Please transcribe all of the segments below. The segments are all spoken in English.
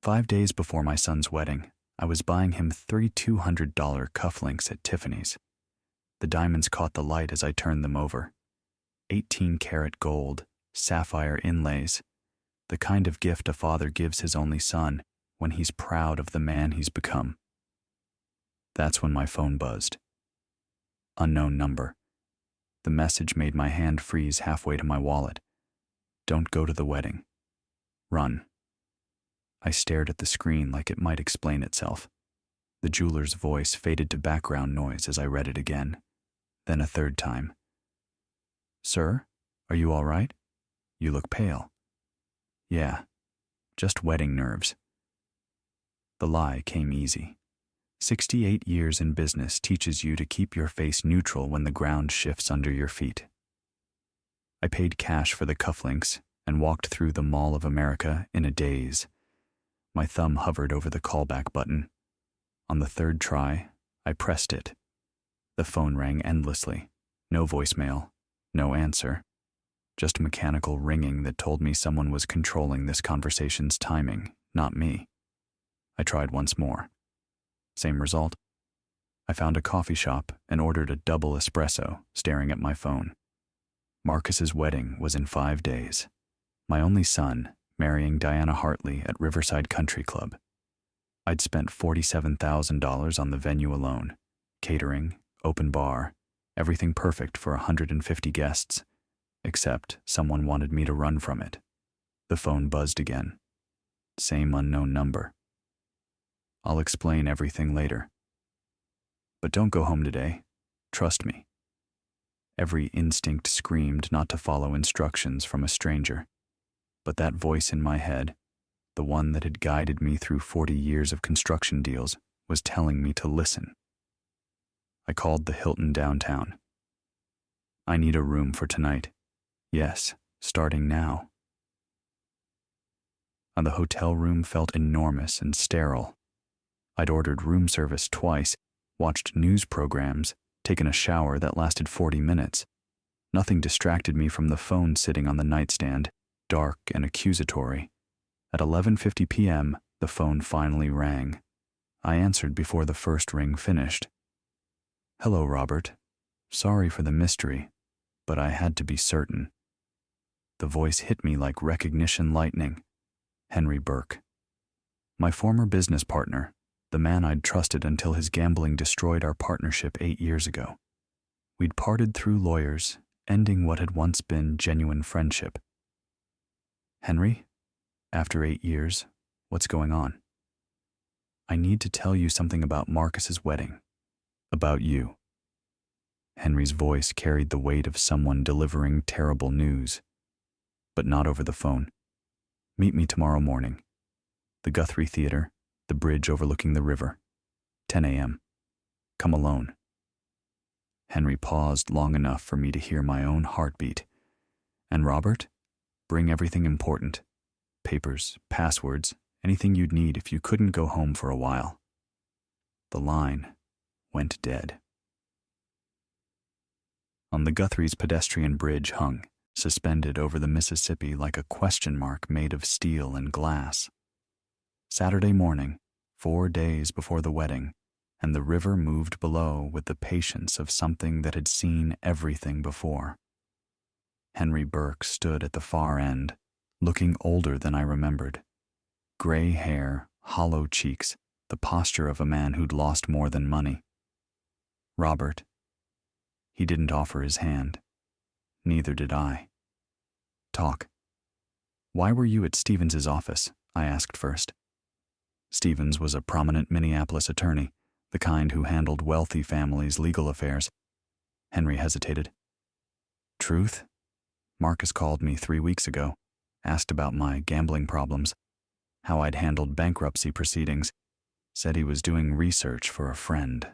5 days before my son's wedding, I was buying him $3,200 cufflinks at Tiffany's. The diamonds caught the light as I turned them over. 18-karat gold, sapphire inlays, the kind of gift a father gives his only son when he's proud of the man he's become. That's when my phone buzzed. Unknown number. The message made my hand freeze halfway to my wallet. Don't go to the wedding. Run. I stared at the screen like it might explain itself. The jeweler's voice faded to background noise as I read it again, then a third time. Sir, are you all right? You look pale. Yeah, just wedding nerves. The lie came easy. 68 years in business teaches you to keep your face neutral when the ground shifts under your feet. I paid cash for the cufflinks and walked through the Mall of America in a daze. My thumb hovered over the callback button. On the third try, I pressed it. The phone rang endlessly. No voicemail, no answer. Just mechanical ringing that told me someone was controlling this conversation's timing, not me. I tried once more. Same result. I found a coffee shop and ordered a double espresso, staring at my phone. Marcus's wedding was in 5 days. My only son marrying Diana Hartley at Riverside Country Club. I'd spent $47,000 on the venue alone. Catering, open bar, everything perfect for 150 guests. Except someone wanted me to run from it. The phone buzzed again. Same unknown number. I'll explain everything later. But don't go home today. Trust me. Every instinct screamed not to follow instructions from a stranger. But that voice in my head, the one that had guided me through 40 years of construction deals, was telling me to listen. I called the Hilton downtown. I need a room for tonight. Yes, starting now. The hotel room felt enormous and sterile. I'd ordered room service twice, watched news programs, taken a shower that lasted 40 minutes. Nothing distracted me from the phone sitting on the nightstand, dark and accusatory. At 11:50 p.m., the phone finally rang. I answered before the first ring finished. Hello, Robert. Sorry for the mystery, but I had to be certain. The voice hit me like recognition lightning. Henry Burke. My former business partner, the man I'd trusted until his gambling destroyed our partnership 8 years ago. We'd parted through lawyers, ending what had once been genuine friendship. Henry, after 8 years, what's going on? I need to tell you something about Marcus's wedding. About you. Henry's voice carried the weight of someone delivering terrible news. But not over the phone. Meet me tomorrow morning. The Guthrie Theater, the bridge overlooking the river. 10 a.m. Come alone. Henry paused long enough for me to hear my own heartbeat. And Robert, bring everything important. Papers, passwords, anything you'd need if you couldn't go home for a while. The line went dead. On the Guthrie's pedestrian bridge hung, suspended over the Mississippi like a question mark made of steel and glass. Saturday morning, 4 days before the wedding, and the river moved below with the patience of something that had seen everything before. Henry Burke stood at the far end, looking older than I remembered. Gray hair, hollow cheeks, the posture of a man who'd lost more than money. Robert. He didn't offer his hand. Neither did I. Talk. Why were you at Stevens's office? I asked first. Stevens was a prominent Minneapolis attorney, the kind who handled wealthy families' legal affairs. Henry hesitated. Truth? Marcus called me 3 weeks ago, asked about my gambling problems, how I'd handled bankruptcy proceedings, said he was doing research for a friend.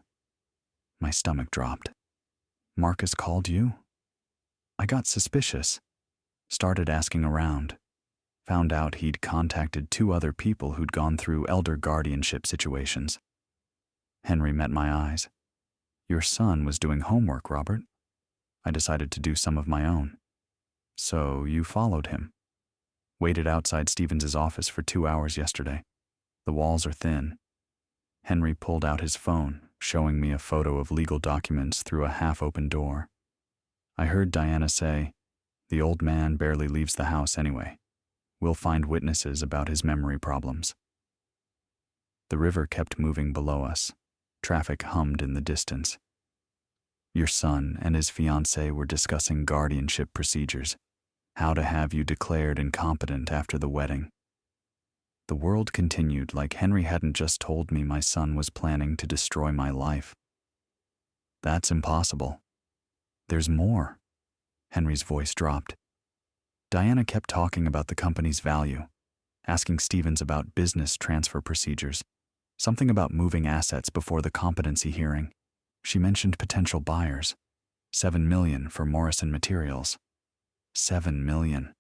My stomach dropped. Marcus called you? I got suspicious. Started asking around. Found out he'd contacted 2 other people who'd gone through elder guardianship situations. Henry met my eyes. Your son was doing homework, Robert. I decided to do some of my own. So you followed him. Waited outside Stevens's office for 2 hours yesterday. The walls are thin. Henry pulled out his phone, showing me a photo of legal documents through a half-open door. I heard Diana say, "The old man barely leaves the house anyway. We'll find witnesses about his memory problems." The river kept moving below us. Traffic hummed in the distance. Your son and his fiancée were discussing guardianship procedures, how to have you declared incompetent after the wedding. The world continued like Henry hadn't just told me my son was planning to destroy my life. That's impossible. There's more. Henry's voice dropped. Diana kept talking about the company's value, asking Stevens about business transfer procedures, something about moving assets before the competency hearing. She mentioned potential buyers. $7 million for Morrison Materials. $7 million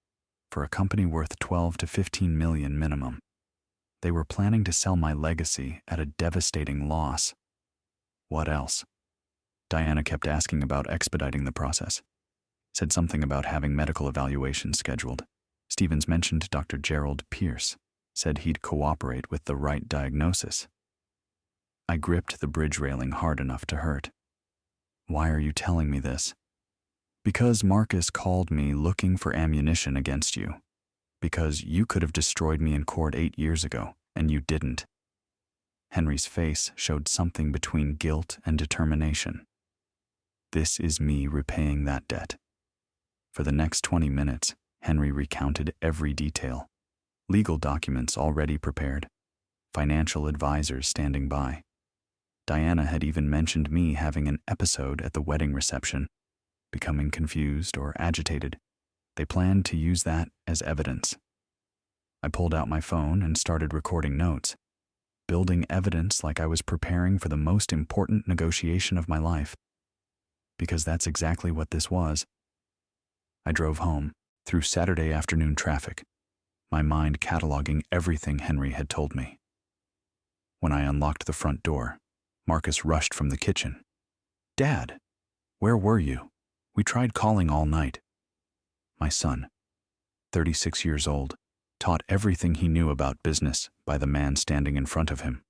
for a company worth $12 to $15 million minimum. They were planning to sell my legacy at a devastating loss. What else? Diana kept asking about expediting the process. Said something about having medical evaluations scheduled. Stevens mentioned Dr. Gerald Pierce, said he'd cooperate with the right diagnosis. I gripped the bridge railing hard enough to hurt. Why are you telling me this? Because Marcus called me looking for ammunition against you. Because you could have destroyed me in court 8 years ago, and you didn't. Henry's face showed something between guilt and determination. This is me repaying that debt. For the next 20 minutes, Henry recounted every detail. Legal documents already prepared. Financial advisors standing by. Diana had even mentioned me having an episode at the wedding reception, becoming confused or agitated. They planned to use that as evidence. I pulled out my phone and started recording notes, building evidence like I was preparing for the most important negotiation of my life. Because that's exactly what this was. I drove home, through Saturday afternoon traffic, my mind cataloging everything Henry had told me. When I unlocked the front door, Marcus rushed from the kitchen. "Dad, where were you? We tried calling all night." My son, 36 years old, taught everything he knew about business by the man standing in front of him.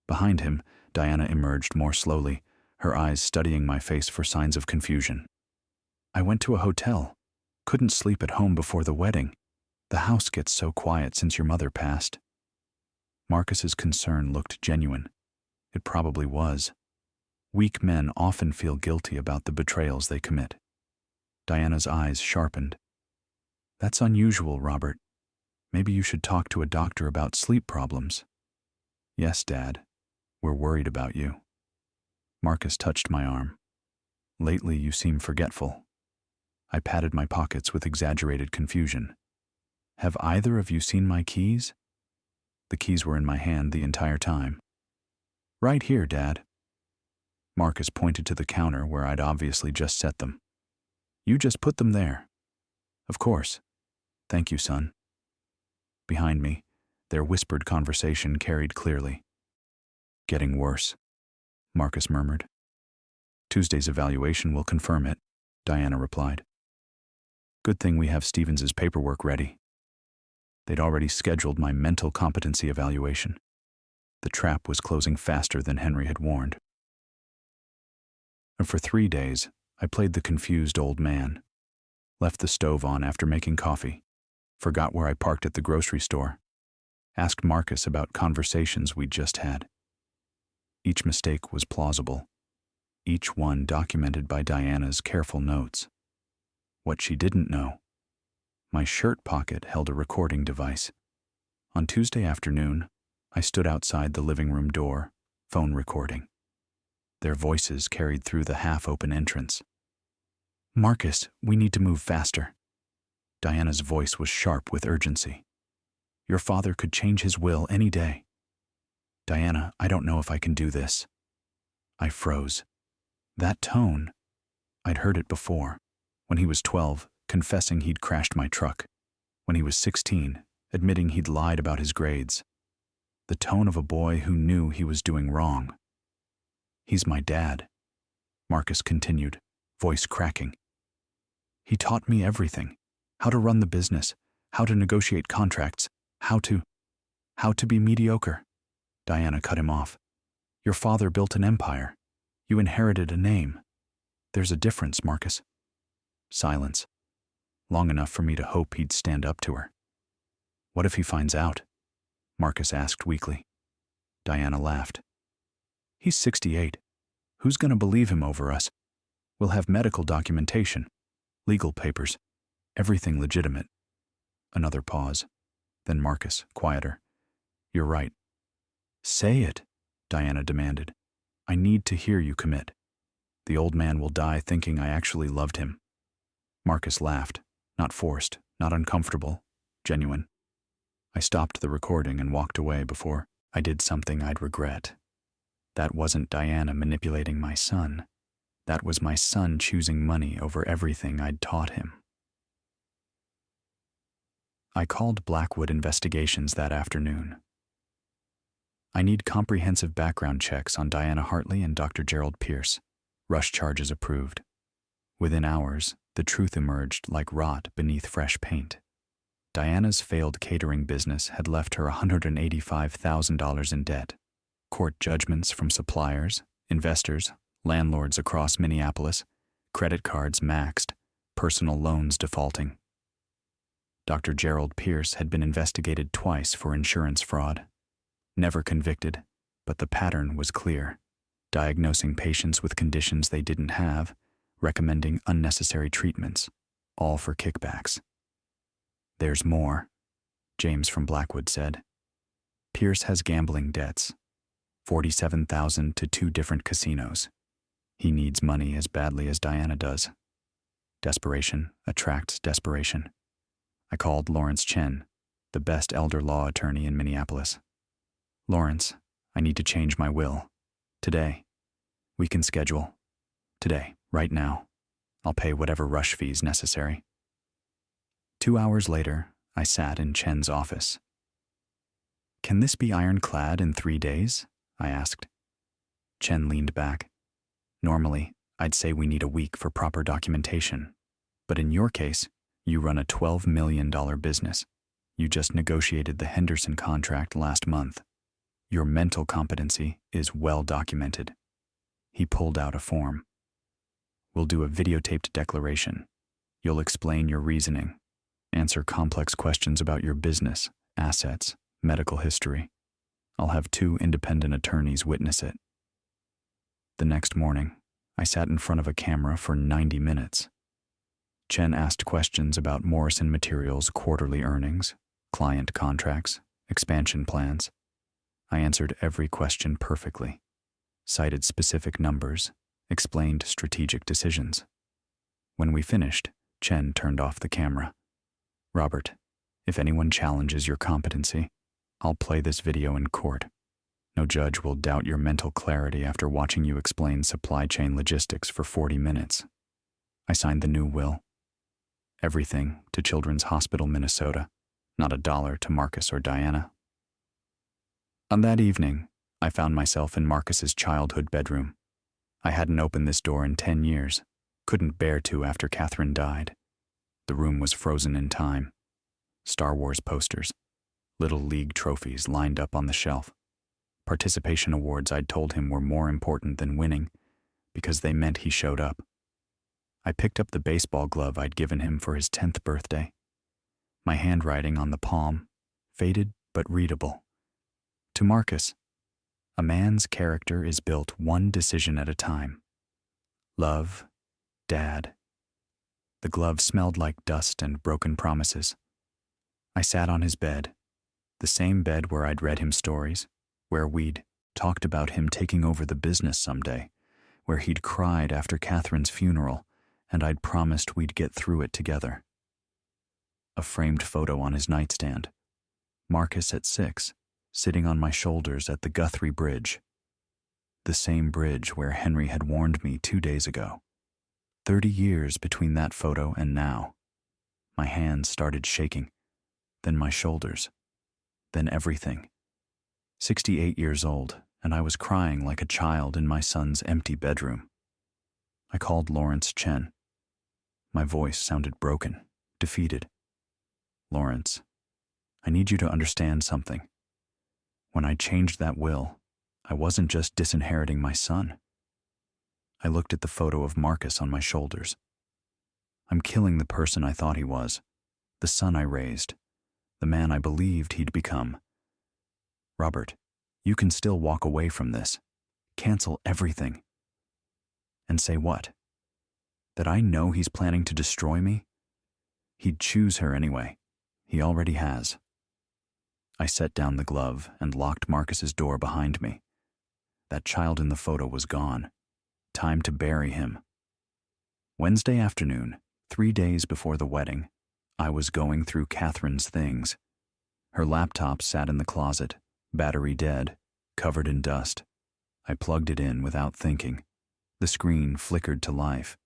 Behind him, Diana emerged more slowly, her eyes studying my face for signs of confusion. "I went to a hotel. Couldn't sleep at home before the wedding. The house gets so quiet since your mother passed." Marcus's concern looked genuine. It probably was. Weak men often feel guilty about the betrayals they commit. Diana's eyes sharpened. "That's unusual, Robert. Maybe you should talk to a doctor about sleep problems." "Yes, Dad. We're worried about you." Marcus touched my arm. "Lately you seem forgetful." I patted my pockets with exaggerated confusion. "Have either of you seen my keys?" The keys were in my hand the entire time. "Right here, Dad." Marcus pointed to the counter where I'd obviously just set them. "You just put them there." "Of course. Thank you, son." Behind me, their whispered conversation carried clearly. "Getting worse," Marcus murmured. "Tuesday's evaluation will confirm it," Diana replied. "Good thing we have Stevens's paperwork ready." They'd already scheduled my mental competency evaluation. The trap was closing faster than Henry had warned. And for 3 days, I played the confused old man. Left the stove on after making coffee. Forgot where I parked at the grocery store. Asked Marcus about conversations we'd just had. Each mistake was plausible. Each one documented by Diana's careful notes. What she didn't know. My shirt pocket held a recording device. On Tuesday afternoon, I stood outside the living room door, phone recording. Their voices carried through the half-open entrance. "Marcus, we need to move faster." Diana's voice was sharp with urgency. "Your father could change his will any day." "Diana, I don't know if I can do this." I froze. That tone, I'd heard it before. When he was 12, confessing he'd crashed my truck. When he was 16, admitting he'd lied about his grades. The tone of a boy who knew he was doing wrong. "He's my dad," Marcus continued, voice cracking. "He taught me everything. How to run the business, how to negotiate contracts, how to—" How to be mediocre? Diana cut him off. Your father built an empire. You inherited a name. There's a difference, Marcus. Silence. Long enough for me to hope he'd stand up to her. What if he finds out? Marcus asked weakly. Diana laughed. He's 68. Who's going to believe him over us? We'll have medical documentation, legal papers, everything legitimate. Another pause. Then Marcus, quieter. You're right. Say it, Diana demanded. I need to hear you commit. The old man will die thinking I actually loved him. Marcus laughed, not forced, not uncomfortable, genuine. I stopped the recording and walked away before I did something I'd regret. That wasn't Diana manipulating my son. That was my son choosing money over everything I'd taught him. I called Blackwood Investigations that afternoon. I need comprehensive background checks on Diana Hartley and Dr. Gerald Pierce. Rush charges approved. Within hours, the truth emerged like rot beneath fresh paint. Diana's failed catering business had left her $185,000 in debt. Court judgments from suppliers, investors, landlords across Minneapolis, credit cards maxed, personal loans defaulting. Dr. Gerald Pierce had been investigated twice for insurance fraud. Never convicted, but the pattern was clear. Diagnosing patients with conditions they didn't have, recommending unnecessary treatments, all for kickbacks. There's more, James from Blackwood said. Pierce has gambling debts, $47,000 to 2 different casinos. He needs money as badly as Diana does. Desperation attracts desperation. I called Lawrence Chen, the best elder law attorney in Minneapolis. Lawrence, I need to change my will. Today. We can schedule. Today, right now. I'll pay whatever rush fees necessary. 2 hours later, I sat in Chen's office. Can this be ironclad in 3 days? I asked. Chen leaned back. Normally, I'd say we need a week for proper documentation. But in your case, you run a $12 million business. You just negotiated the Henderson contract last month. Your mental competency is well documented. He pulled out a form. We'll do a videotaped declaration. You'll explain your reasoning, answer complex questions about your business, assets, medical history. I'll have 2 independent attorneys witness it. The next morning, I sat in front of a camera for 90 minutes. Chen asked questions about Morrison Materials' quarterly earnings, client contracts, expansion plans. I answered every question perfectly, cited specific numbers, explained strategic decisions. When we finished, Chen turned off the camera. Robert, if anyone challenges your competency, I'll play this video in court. No judge will doubt your mental clarity after watching you explain supply chain logistics for 40 minutes. I signed the new will. Everything to Children's Hospital, Minnesota, not a dollar to Marcus or Diana. On that evening, I found myself in Marcus's childhood bedroom. I hadn't opened this door in 10 years, couldn't bear to after Catherine died. The room was frozen in time. Star Wars posters, Little League trophies lined up on the shelf. Participation awards I'd told him were more important than winning because they meant he showed up. I picked up the baseball glove I'd given him for his 10th birthday. My handwriting on the palm, faded but readable. To Marcus, a man's character is built one decision at a time. Love, Dad. The glove smelled like dust and broken promises. I sat on his bed, the same bed where I'd read him stories, where we'd talked about him taking over the business someday, where he'd cried after Catherine's funeral, and I'd promised we'd get through it together. A framed photo on his nightstand. Marcus at 6, sitting on my shoulders at the Guthrie Bridge. The same bridge where Henry had warned me 2 days ago. 30 years between that photo and now. My hands started shaking, then my shoulders, then everything. 68 years old, and I was crying like a child in my son's empty bedroom. I called Lawrence Chen. My voice sounded broken, defeated. Lawrence, I need you to understand something. When I changed that will, I wasn't just disinheriting my son. I looked at the photo of Marcus on my shoulders. I'm killing the person I thought he was, the son I raised, the man I believed he'd become. Robert, you can still walk away from this, cancel everything. And say what? That I know he's planning to destroy me? He'd choose her anyway. He already has. I set down the glove and locked Marcus's door behind me. That child in the photo was gone. Time to bury him. Wednesday afternoon, 3 days before the wedding, I was going through Catherine's things. Her laptop sat in the closet, battery dead, covered in dust. I plugged it in without thinking. The screen flickered to life.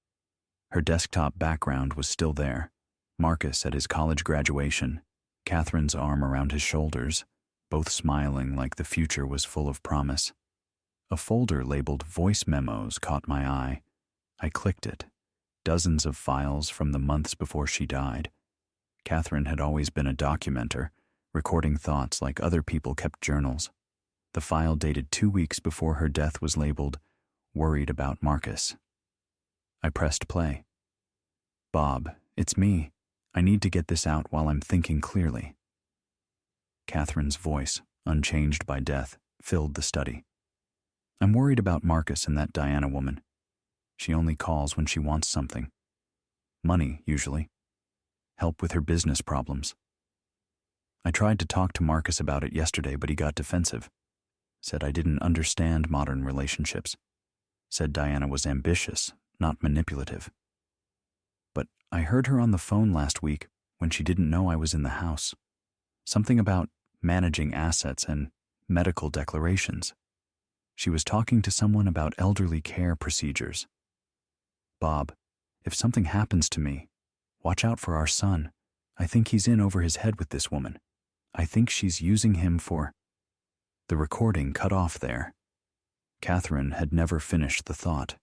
Her desktop background was still there. Marcus at his college graduation, Catherine's arm around his shoulders, both smiling like the future was full of promise. A folder labeled Voice Memos caught my eye. I clicked it. Dozens of files from the months before she died. Catherine had always been a documenter, recording thoughts like other people kept journals. The file dated 2 weeks before her death was labeled, Worried about Marcus. I pressed play. Bob, it's me. I need to get this out while I'm thinking clearly. Catherine's voice, unchanged by death, filled the study. I'm worried about Marcus and that Diana woman. She only calls when she wants something. Money, usually. Help with her business problems. I tried to talk to Marcus about it yesterday, but he got defensive. Said I didn't understand modern relationships. Said Diana was ambitious, not manipulative. But I heard her on the phone last week when she didn't know I was in the house. Something about managing assets and medical declarations. She was talking to someone about elderly care procedures. Bob, if something happens to me, watch out for our son. I think he's in over his head with this woman. I think she's using him for... The recording cut off there. Catherine had never finished the thought.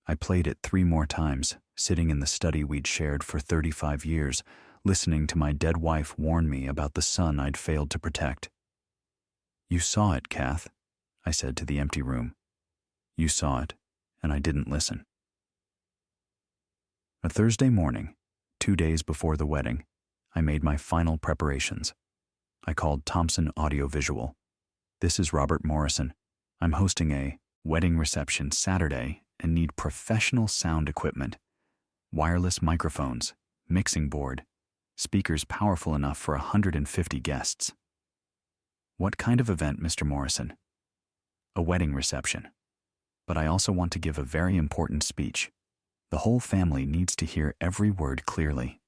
I played it 3 more times, sitting in the study we'd shared for 35 years, listening to my dead wife warn me about the son I'd failed to protect. You saw it, Kath, I said to the empty room. You saw it, and I didn't listen. A Thursday morning, 2 days before the wedding, I made my final preparations. I called Thompson Audiovisual. This is Robert Morrison. I'm hosting a wedding reception Saturday and need professional sound equipment. Wireless microphones, mixing board, speakers powerful enough for 150 guests. What kind of event, Mr. Morrison? A wedding reception. But I also want to give a very important speech. The whole family needs to hear every word clearly.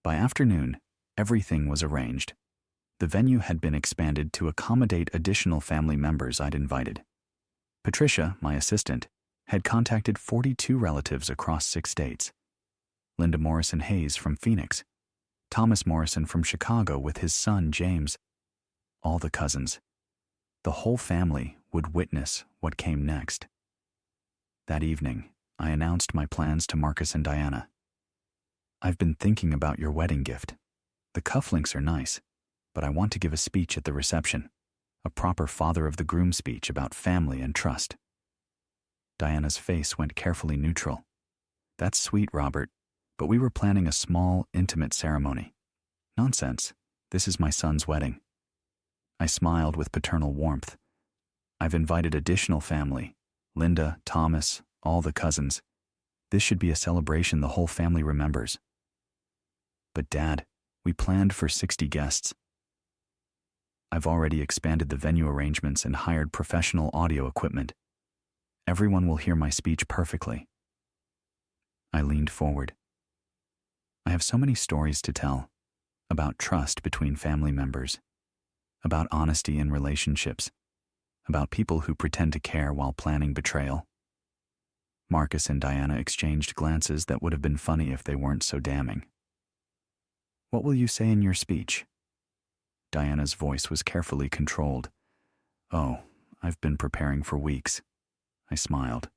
By afternoon, everything was arranged. The venue had been expanded to accommodate additional family members I'd invited. Patricia, my assistant, had contacted 42 relatives across 6 states. Linda Morrison Hayes from Phoenix, Thomas Morrison from Chicago with his son James, all the cousins. The whole family would witness what came next. That evening, I announced my plans to Marcus and Diana. I've been thinking about your wedding gift. The cufflinks are nice, but I want to give a speech at the reception, a proper father of the groom speech about family and trust. Diana's face went carefully neutral. That's sweet, Robert, but we were planning a small, intimate ceremony. Nonsense. This is my son's wedding. I smiled with paternal warmth. I've invited additional family, Linda, Thomas, all the cousins. This should be a celebration the whole family remembers. But Dad, we planned for 60 guests. I've already expanded the venue arrangements and hired professional audio equipment. Everyone will hear my speech perfectly. I leaned forward. I have so many stories to tell about trust between family members, about honesty in relationships, about people who pretend to care while planning betrayal. Marcus and Diana exchanged glances that would have been funny if they weren't so damning. What will you say in your speech? Diana's voice was carefully controlled. Oh, I've been preparing for weeks. I smiled.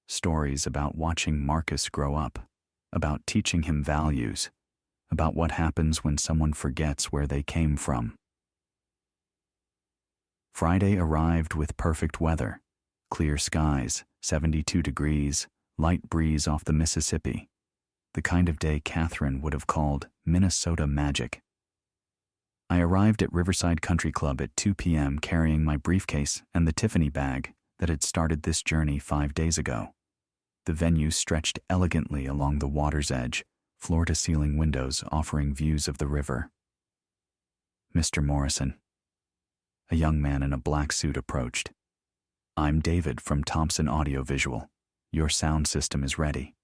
Stories about watching Marcus grow up, about teaching him values, about what happens when someone forgets where they came from. Friday arrived with perfect weather. Clear skies, 72 degrees, light breeze off the Mississippi. The kind of day Catherine would have called Minnesota magic. I arrived at Riverside Country Club at 2 p.m. carrying my briefcase and the Tiffany bag that had started this journey 5 days ago. The venue stretched elegantly along the water's edge, floor-to-ceiling windows offering views of the river. Mr. Morrison. A young man in a black suit approached. I'm David from Thompson Audiovisual. Your sound system is ready.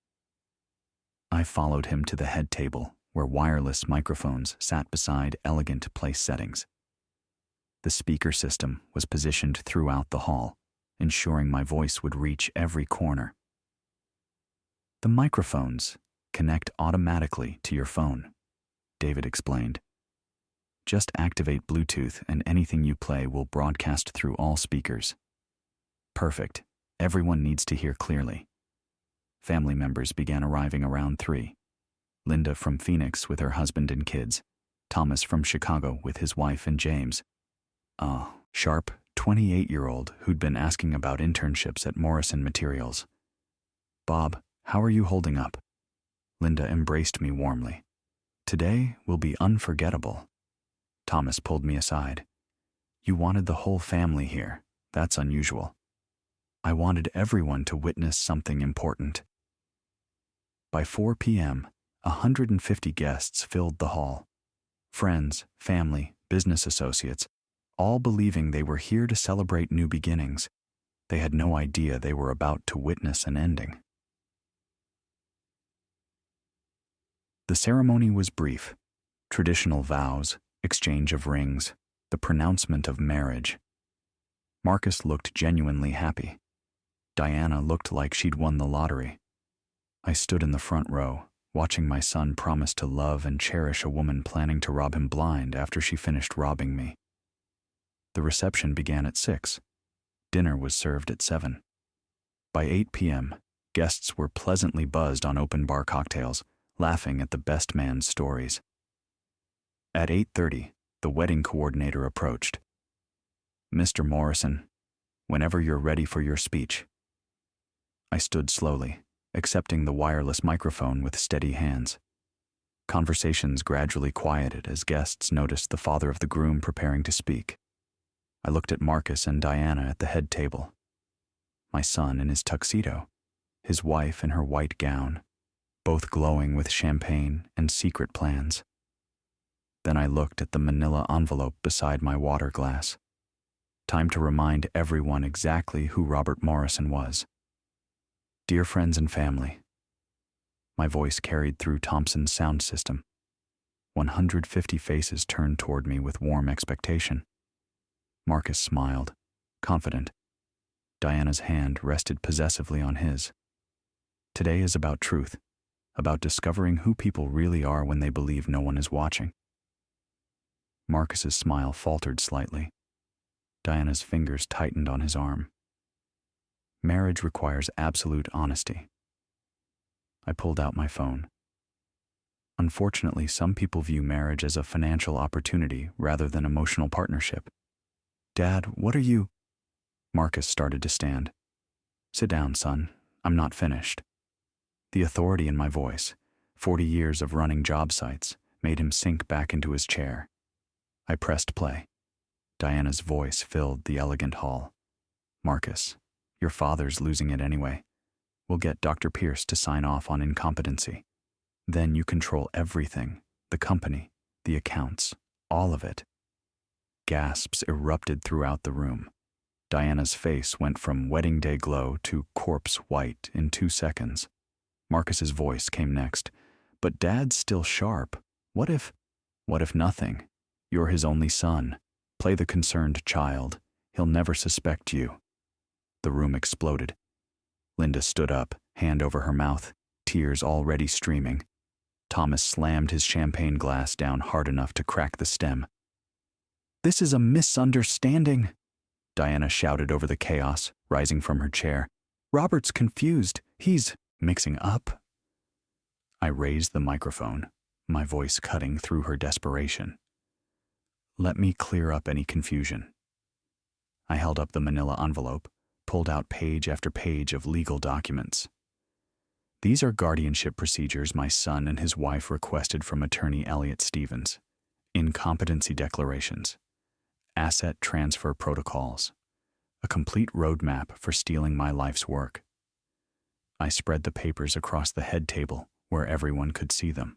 I followed him to the head table, where wireless microphones sat beside elegant place settings. The speaker system was positioned throughout the hall, ensuring my voice would reach every corner. The microphones connect automatically to your phone, David explained. Just activate Bluetooth and anything you play will broadcast through all speakers. Perfect. Everyone needs to hear clearly. Family members began arriving around 3. Linda from Phoenix with her husband and kids. Thomas from Chicago with his wife and James. A sharp 28-year-old who'd been asking about internships at Morrison Materials. Bob, how are you holding up? Linda embraced me warmly. Today will be unforgettable. Thomas pulled me aside. You wanted the whole family here. That's unusual. I wanted everyone to witness something important. By 4 p.m., 150 guests filled the hall. Friends, family, business associates, all believing they were here to celebrate new beginnings. They had no idea they were about to witness an ending. The ceremony was brief. Traditional vows, exchange of rings, the pronouncement of marriage. Marcus looked genuinely happy. Diana looked like she'd won the lottery. I stood in the front row, watching my son promise to love and cherish a woman planning to rob him blind after she finished robbing me. The reception began at 6. Dinner was served at 7. By 8 p.m., guests were pleasantly buzzed on open-bar cocktails, laughing at the best man's stories. At 8:30, the wedding coordinator approached. Mr. Morrison, whenever you're ready for your speech. I stood slowly, accepting the wireless microphone with steady hands. Conversations gradually quieted as guests noticed the father of the groom preparing to speak. I looked at Marcus and Diana at the head table. My son in his tuxedo, his wife in her white gown, both glowing with champagne and secret plans. Then I looked at the manila envelope beside my water glass. Time to remind everyone exactly who Robert Morrison was. Dear friends and family. My voice carried through Thompson's sound system. 150 faces turned toward me with warm expectation. Marcus smiled, confident. Diana's hand rested possessively on his. Today is about truth, about discovering who people really are when they believe no one is watching. Marcus's smile faltered slightly. Diana's fingers tightened on his arm. Marriage requires absolute honesty. I pulled out my phone. Unfortunately, some people view marriage as a financial opportunity rather than emotional partnership. Dad, what are you? Marcus started to stand. Sit down, son. I'm not finished. The authority in my voice, 40 years of running job sites, made him sink back into his chair. I pressed play. Diana's voice filled the elegant hall. Marcus, your father's losing it anyway. We'll get Dr. Pierce to sign off on incompetency. Then you control everything, the company, the accounts, all of it. Gasps erupted throughout the room. Diana's face went from wedding day glow to corpse white in 2 seconds. Marcus's voice came next. But Dad's still sharp. What if nothing? You're his only son. Play the concerned child. He'll never suspect you. The room exploded. Linda stood up, hand over her mouth, tears already streaming. Thomas slammed his champagne glass down hard enough to crack the stem. This is a misunderstanding, Diana shouted over the chaos, rising from her chair. Robert's confused. He's mixing up. I raised the microphone, my voice cutting through her desperation. Let me clear up any confusion. I held up the manila envelope, pulled out page after page of legal documents. These are guardianship procedures my son and his wife requested from attorney Elliot Stevens, incompetency declarations, asset transfer protocols, a complete roadmap for stealing my life's work. I spread the papers across the head table where everyone could see them.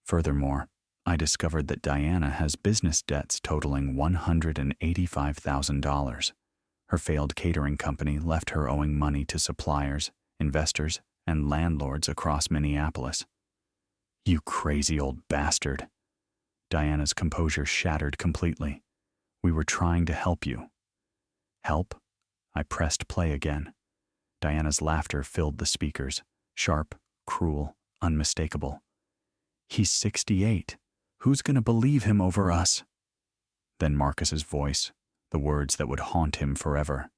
Furthermore, I discovered that Diana has business debts totaling $185,000. Her failed catering company left her owing money to suppliers, investors, and landlords across Minneapolis. You crazy old bastard. Diana's composure shattered completely. We were trying to help you. Help? I pressed play again. Diana's laughter filled the speakers, sharp, cruel, unmistakable. He's 68. Who's gonna believe him over us? Then Marcus's voice, the words that would haunt him forever.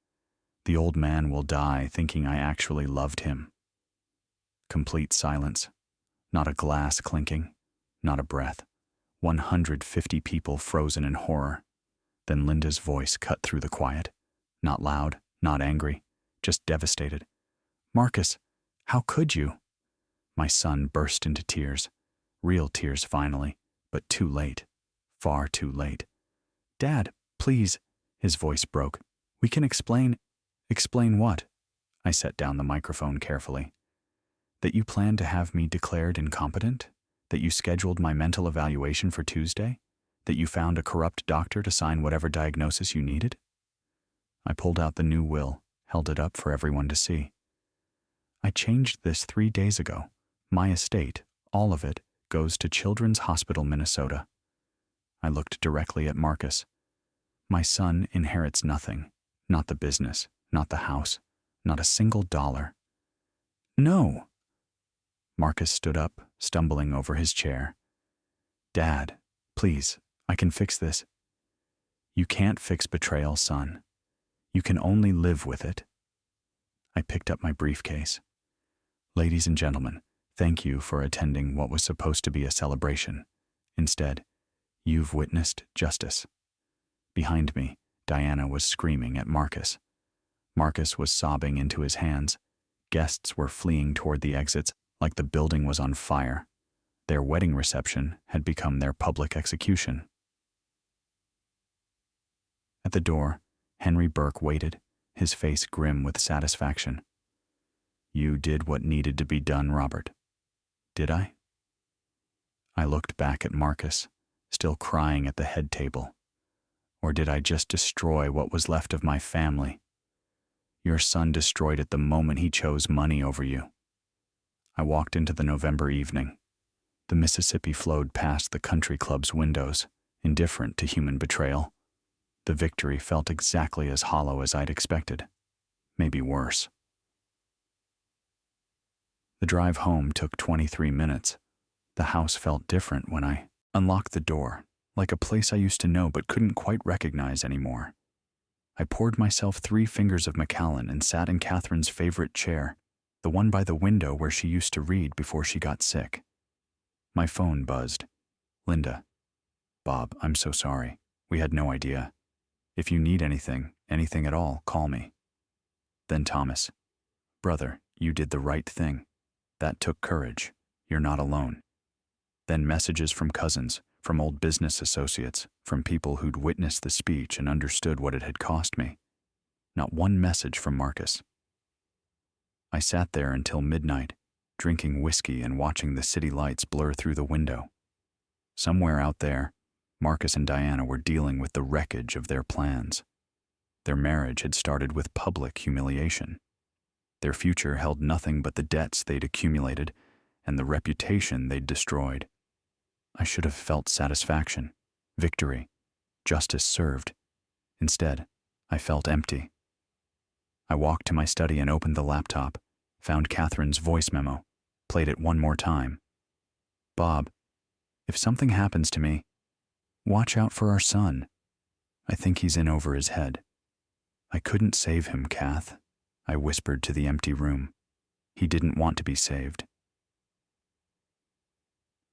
The old man will die thinking I actually loved him. Complete silence. Not a glass clinking, not a breath. 150 people frozen in horror. Then Linda's voice cut through the quiet. Not loud, not angry, just devastated. Marcus, how could you? My son burst into tears. Real tears finally, but too late. Far too late. Dad, please. His voice broke. We can explain. Explain what? I set down the microphone carefully. That you planned to have me declared incompetent? That you scheduled my mental evaluation for Tuesday? That you found a corrupt doctor to sign whatever diagnosis you needed? I pulled out the new will, held it up for everyone to see. I changed this 3 days ago. My estate, all of it, goes to Children's Hospital, Minnesota. I looked directly at Marcus. My son inherits nothing, not the business, not the house, not a single dollar. No. Marcus stood up, stumbling over his chair. Dad, please, I can fix this. You can't fix betrayal, son. You can only live with it. I picked up my briefcase. Ladies and gentlemen, thank you for attending what was supposed to be a celebration. Instead, you've witnessed justice. Behind me, Diana was screaming at Marcus. Marcus was sobbing into his hands. Guests were fleeing toward the exits like the building was on fire. Their wedding reception had become their public execution. At the door, Henry Burke waited, his face grim with satisfaction. You did what needed to be done, Robert. Did I? I looked back at Marcus, still crying at the head table. Or did I just destroy what was left of my family? Your son destroyed it the moment he chose money over you. I walked into the November evening. The Mississippi flowed past the country club's windows, indifferent to human betrayal. The victory felt exactly as hollow as I'd expected, maybe worse. The drive home took 23 minutes. The house felt different when I unlocked the door, like a place I used to know but couldn't quite recognize anymore. I poured myself 3 fingers of Macallan and sat in Catherine's favorite chair, the one by the window where she used to read before she got sick. My phone buzzed. Linda. Bob, I'm so sorry. We had no idea. If you need anything at all, call me. Then Thomas. Brother, you did the right thing. That took courage. You're not alone. Then messages from cousins, from old business associates, from people who'd witnessed the speech and understood what it had cost me. Not one message from Marcus. I sat there until midnight, drinking whiskey and watching the city lights blur through the window. Somewhere out there, Marcus and Diana were dealing with the wreckage of their plans. Their marriage had started with public humiliation. Their future held nothing but the debts they'd accumulated and the reputation they'd destroyed. I should have felt satisfaction, victory, justice served. Instead, I felt empty. I walked to my study and opened the laptop, found Catherine's voice memo, played it one more time. Bob, if something happens to me, watch out for our son. I think he's in over his head. I couldn't save him, Kath, I whispered to the empty room. He didn't want to be saved.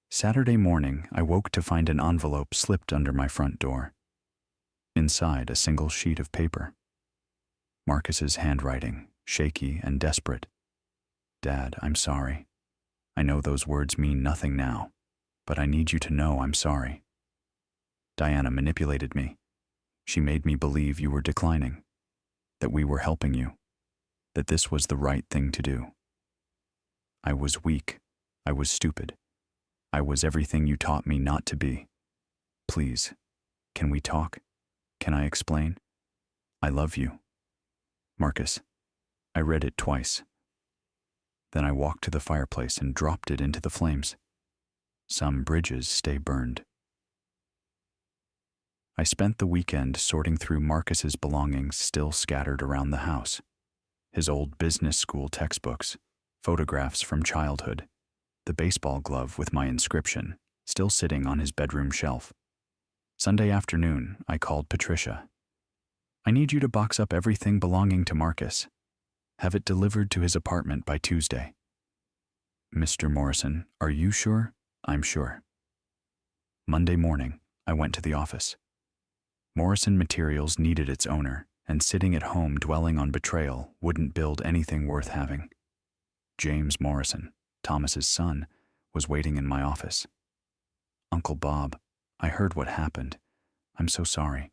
Saturday morning, I woke to find an envelope slipped under my front door. inside a single sheet of paper. Marcus's handwriting, shaky and desperate. Dad, I'm sorry. I know those words mean nothing now, but I need you to know I'm sorry. Diana manipulated me. She made me believe you were declining, that we were helping you, that this was the right thing to do. I was weak. I was stupid. I was everything you taught me not to be. Please, can we talk? Can I explain? I love you. Marcus. I read it twice. Then I walked to the fireplace and dropped it into the flames. Some bridges stay burned. I spent the weekend sorting through Marcus's belongings still scattered around the house. His old business school textbooks, photographs from childhood, the baseball glove with my inscription, still sitting on his bedroom shelf. Sunday afternoon, I called Patricia. I need you to box up everything belonging to Marcus. Have it delivered to his apartment by Tuesday. Mr. Morrison, are you sure? I'm sure. Monday morning, I went to the office. Morrison Materials needed its owner, and sitting at home dwelling on betrayal wouldn't build anything worth having. James Morrison, Thomas's son, was waiting in my office. Uncle Bob, I heard what happened. I'm so sorry.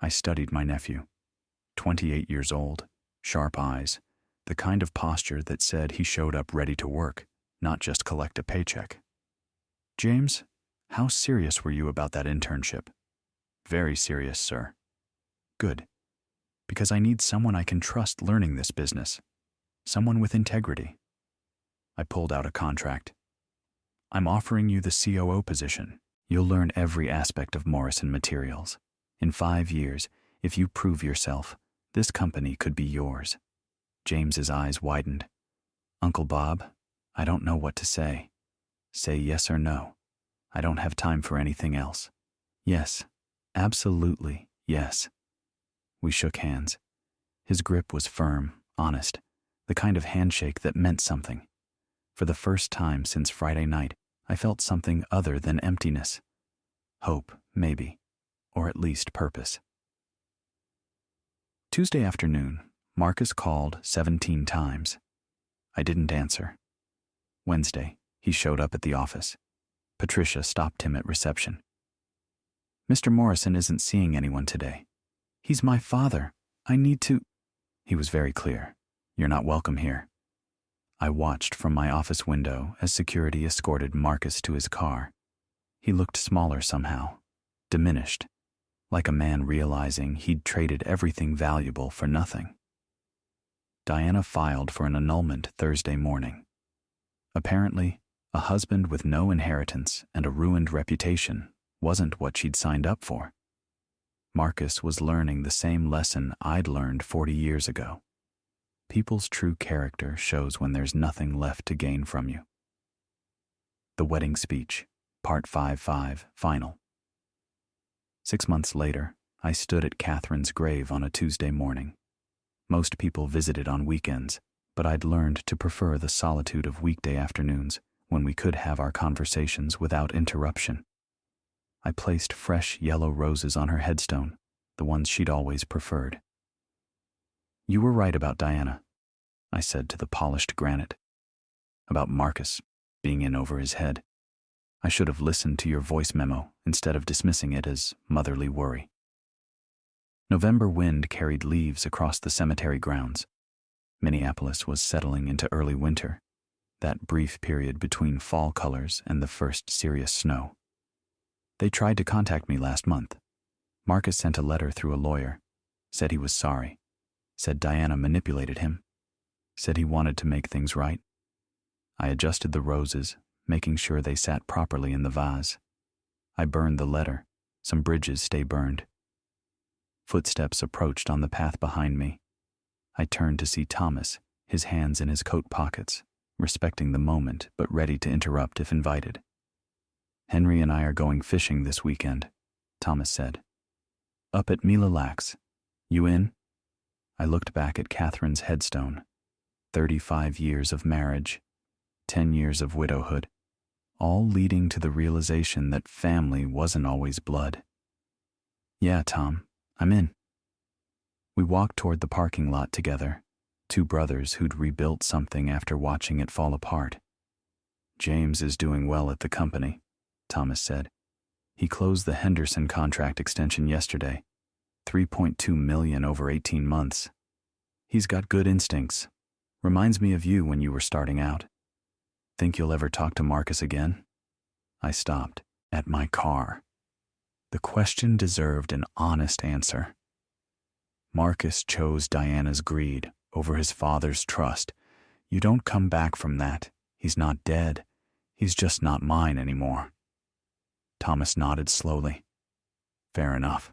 I studied my nephew. 28 years old, sharp eyes, the kind of posture that said he showed up ready to work, not just collect a paycheck. James, how serious were you about that internship? Very serious, sir. Good. Because I need someone I can trust learning this business. Someone with integrity. I pulled out a contract. I'm offering you the COO position. You'll learn every aspect of Morrison Materials. In 5 years, if you prove yourself, this company could be yours. James's eyes widened. Uncle Bob, I don't know what to say. Say yes or no. I don't have time for anything else. Yes. Absolutely, yes. We shook hands. His grip was firm, honest, the kind of handshake that meant something. For the first time since Friday night, I felt something other than emptiness. Hope, maybe, or at least purpose. Tuesday afternoon, Marcus called 17 times. I didn't answer. Wednesday, he showed up at the office. Patricia stopped him at reception. Mr. Morrison isn't seeing anyone today. He's my father. I need to... He was very clear. You're not welcome here. I watched from my office window as security escorted Marcus to his car. He looked smaller somehow, diminished, like a man realizing he'd traded everything valuable for nothing. Diana filed for an annulment Thursday morning. Apparently, a husband with no inheritance and a ruined reputation wasn't what she'd signed up for. Marcus was learning the same lesson I'd learned 40 years ago. People's true character shows when there's nothing left to gain from you. The Wedding Speech, Part 5-5, Final. 6 months later, I stood at Catherine's grave on a Tuesday morning. Most people visited on weekends, but I'd learned to prefer the solitude of weekday afternoons when we could have our conversations without interruption. I placed fresh yellow roses on her headstone, the ones she'd always preferred. You were right about Diana, I said to the polished granite. About Marcus being in over his head. I should have listened to your voice memo instead of dismissing it as motherly worry. November wind carried leaves across the cemetery grounds. Minneapolis was settling into early winter, that brief period between fall colors and the first serious snow. They tried to contact me last month. Marcus sent a letter through a lawyer, said he was sorry, said Diana manipulated him, said he wanted to make things right. I adjusted the roses, making sure they sat properly in the vase. I burned the letter. Some bridges stay burned. Footsteps approached on the path behind me. I turned to see Thomas, his hands in his coat pockets, respecting the moment but ready to interrupt if invited. Henry and I are going fishing this weekend, Thomas said. Up at Mille Lacs. You in? I looked back at Catherine's headstone. 35 years of marriage, 10 years of widowhood, all leading to the realization that family wasn't always blood. Yeah, Tom, I'm in. We walked toward the parking lot together, two brothers who'd rebuilt something after watching it fall apart. James is doing well at the company, Thomas said. He closed the Henderson contract extension yesterday, $3.2 million over 18 months. He's got good instincts. Reminds me of you when you were starting out. Think you'll ever talk to Marcus again? I stopped at my car. The question deserved an honest answer. Marcus chose Diana's greed over his father's trust. You don't come back from that. He's not dead. He's just not mine anymore. Thomas nodded slowly. Fair enough.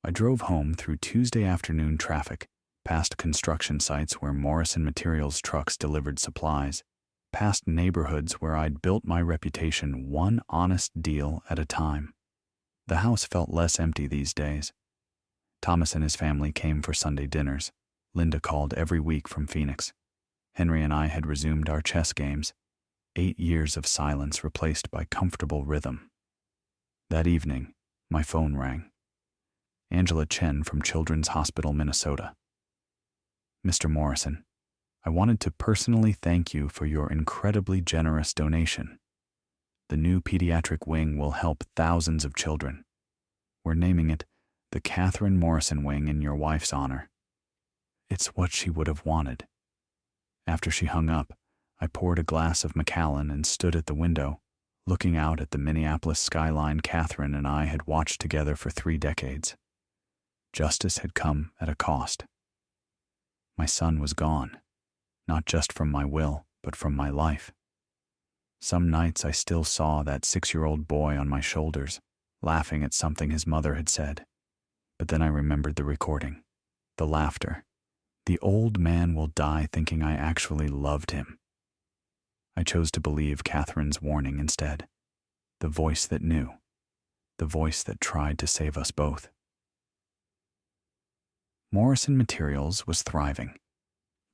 I drove home through Tuesday afternoon traffic, past construction sites where Morrison Materials trucks delivered supplies, past neighborhoods where I'd built my reputation one honest deal at a time. The house felt less empty these days. Thomas and his family came for Sunday dinners. Linda called every week from Phoenix. Henry and I had resumed our chess games. 8 years of silence replaced by comfortable rhythm. That evening, my phone rang. Angela Chen from Children's Hospital, Minnesota. Mr. Morrison, I wanted to personally thank you for your incredibly generous donation. The new pediatric wing will help thousands of children. We're naming it the Catherine Morrison Wing in your wife's honor. It's what she would have wanted. After she hung up, I poured a glass of Macallan and stood at the window, looking out at the Minneapolis skyline Catherine and I had watched together for 3 decades. Justice had come at a cost. My son was gone, not just from my will, but from my life. Some nights I still saw that 6-year-old boy on my shoulders, laughing at something his mother had said. But then I remembered the recording, the laughter. The old man will die thinking I actually loved him. I chose to believe Catherine's warning instead. The voice that knew. The voice that tried to save us both. Morrison Materials was thriving.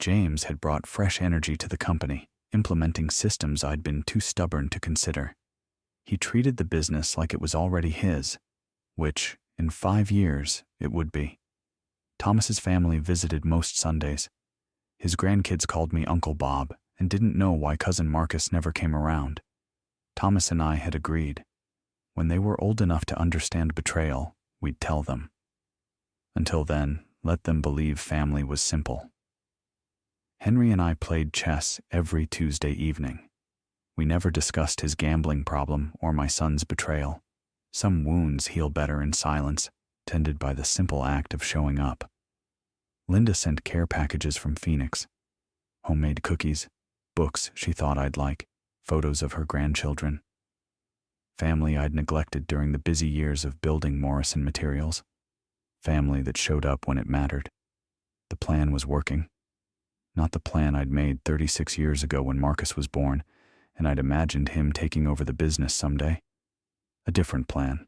James had brought fresh energy to the company, implementing systems I'd been too stubborn to consider. He treated the business like it was already his, which, in 5 years, it would be. Thomas's family visited most Sundays. His grandkids called me Uncle Bob and didn't know why Cousin Marcus never came around. Thomas and I had agreed. When they were old enough to understand betrayal, we'd tell them. Until then, let them believe family was simple. Henry and I played chess every Tuesday evening. We never discussed his gambling problem or my son's betrayal. Some wounds heal better in silence, tended by the simple act of showing up. Linda sent care packages from Phoenix. Homemade cookies, books she thought I'd like, photos of her grandchildren. Family I'd neglected during the busy years of building Morrison Materials. Family that showed up when it mattered. The plan was working. Not the plan I'd made 36 years ago when Marcus was born, and I'd imagined him taking over the business someday. A different plan.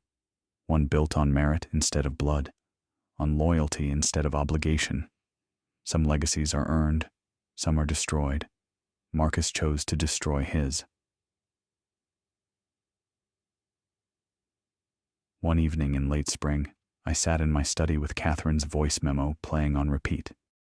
One built on merit instead of blood, on loyalty instead of obligation. Some legacies are earned, some are destroyed. Marcus chose to destroy his. One evening in late spring, I sat in my study with Catherine's voice memo playing on repeat.